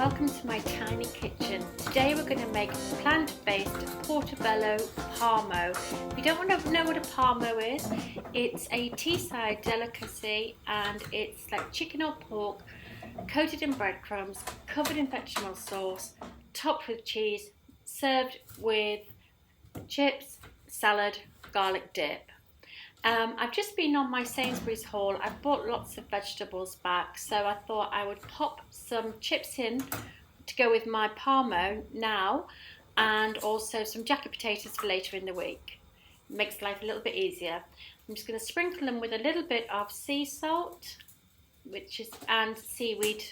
welcome to my tiny kitchen. Today we're going to make plant-based Portabello Parmo. If you don't know what a Parmo is, it's a teesside delicacy and it's like chicken or pork coated in breadcrumbs, covered in vegetable sauce, topped with cheese, served with chips, salad, garlic dip. I've just been on my Sainsbury's haul. I've bought lots of vegetables back, so I thought I would pop some chips in to go with my Parmo now, and also some jacket potatoes for later in the week. It makes life a little bit easier. I'm just going to sprinkle them with a little bit of sea salt, and seaweed,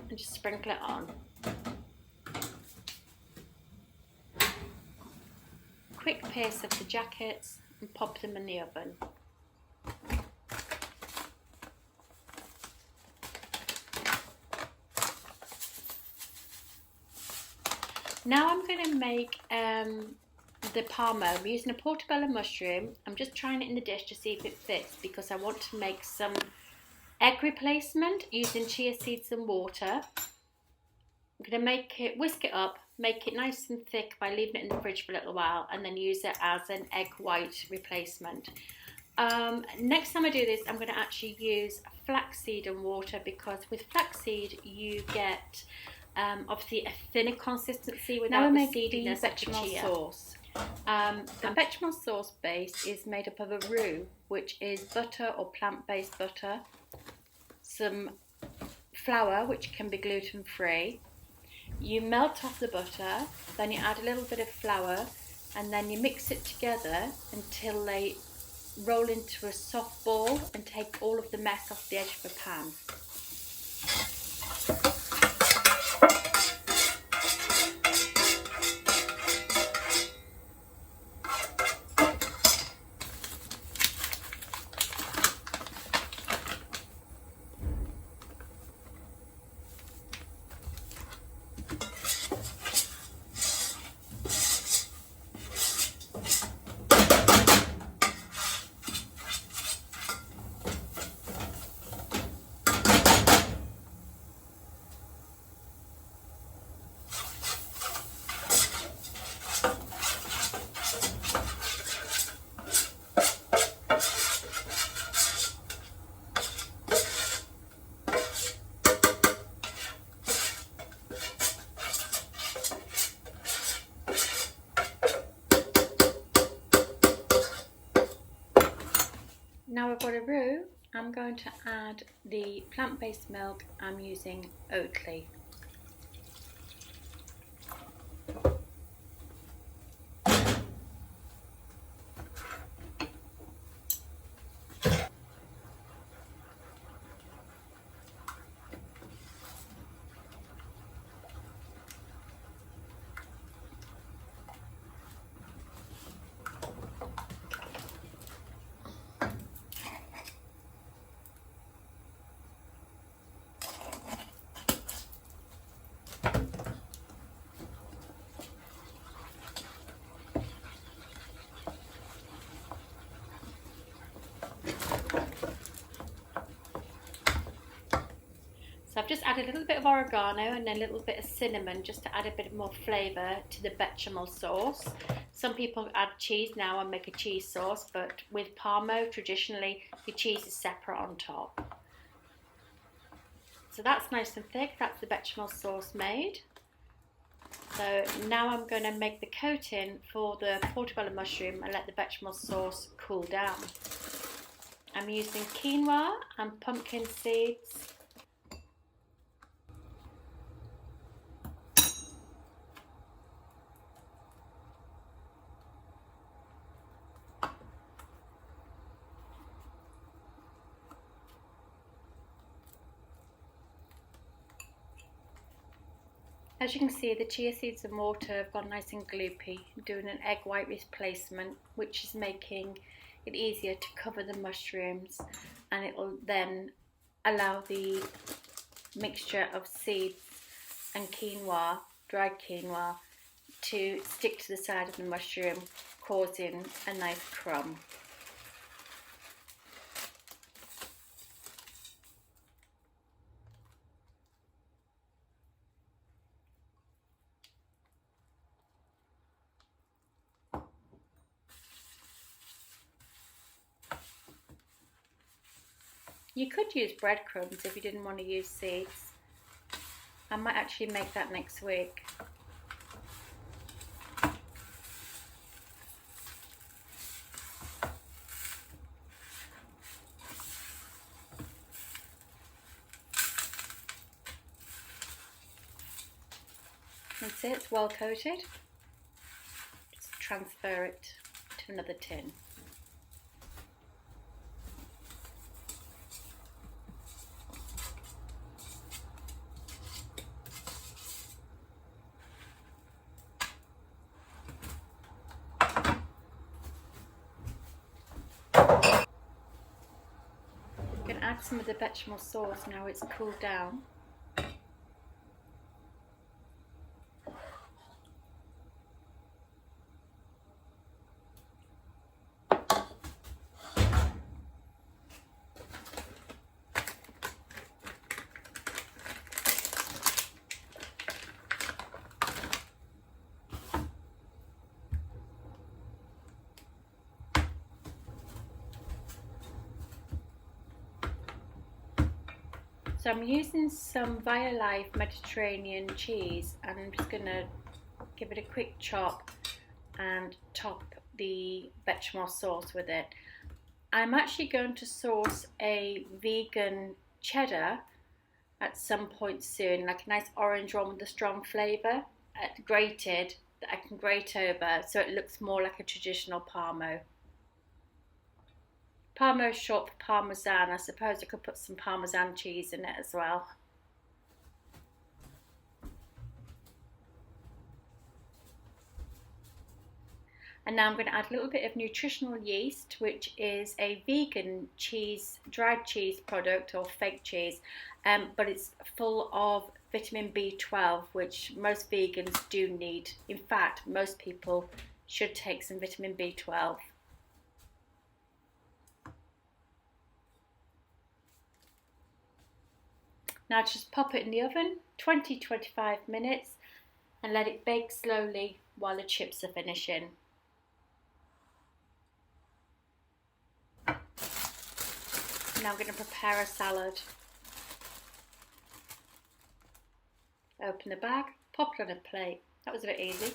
and just sprinkle it on. Quick pierce of the jackets and pop them in the oven. Now I'm going to make the Parmo. I'm using a Portabello mushroom. I'm just trying it in the dish to see if it fits because I want to make some egg replacement using chia seeds and water. I'm going to whisk it up, make it nice and thick by leaving it in the fridge for a little while, and then use it as an egg white replacement. Next time I do this, I'm going to actually use flaxseed and water, because with flaxseed you get obviously a thinner consistency without the seediness of the chia. Sauce. The bechamel sauce base is made up of a roux, which is butter or plant-based butter, some flour, which can be gluten-free. You melt off the butter, then you add a little bit of flour, and then you mix it together until they roll into a soft ball and take all of the mess off the edge of the pan. Now I've got a roux, I'm going to add the plant-based milk. I'm using Oatly. So I've just added a little bit of oregano and a little bit of cinnamon just to add a bit more flavour to the bechamel sauce. Some people add cheese now and make a cheese sauce, but with Parmo, traditionally, your cheese is separate on top. So that's nice and thick, that's the bechamel sauce made. So now I'm going to make the coating for the Portabello mushroom and let the bechamel sauce cool down. I'm using quinoa and pumpkin seeds. As you can see, the chia seeds and water have gone nice and gloopy, doing an egg white replacement, which is making it easier to cover the mushrooms, and it will then allow the mixture of seeds and quinoa, dried quinoa, to stick to the side of the mushroom, causing a nice crumb. You could use breadcrumbs if you didn't want to use seeds. I might actually make that next week. That's it, it's well coated. Just transfer it to another tin. I'm going to add some of the bechamel sauce now it's cooled down. So I'm using some Violife Mediterranean cheese, and I'm just going to give it a quick chop and top the bechamel sauce with it. I'm actually going to sauce a vegan cheddar at some point soon, like a nice orange one with a strong flavour, grated, that I can grate over so it looks more like a traditional Parmo. Parmo is short for Parmesan. I suppose I could put some Parmesan cheese in it as well. And now I'm going to add a little bit of nutritional yeast, which is a vegan cheese, dried cheese product or fake cheese, but it's full of vitamin B12, which most vegans do need. In fact, most people should take some vitamin B12. Now just pop it in the oven, 20-25 minutes, and let it bake slowly while the chips are finishing. Now I'm going to prepare a salad. Open the bag, pop it on a plate. That was a bit easy.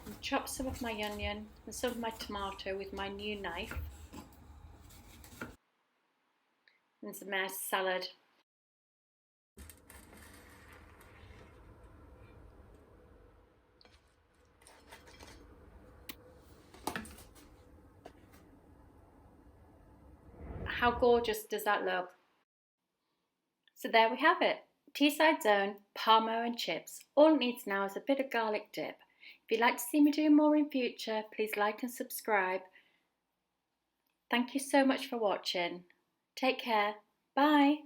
And chop some of my onion and some of my tomato with my new knife. And some nice salad. How gorgeous does that look? So there we have it. Teesside Zone, Parmo and chips. All it needs now is a bit of garlic dip. If you'd like to see me do more in future, please like and subscribe. Thank you so much for watching. Take care. Bye.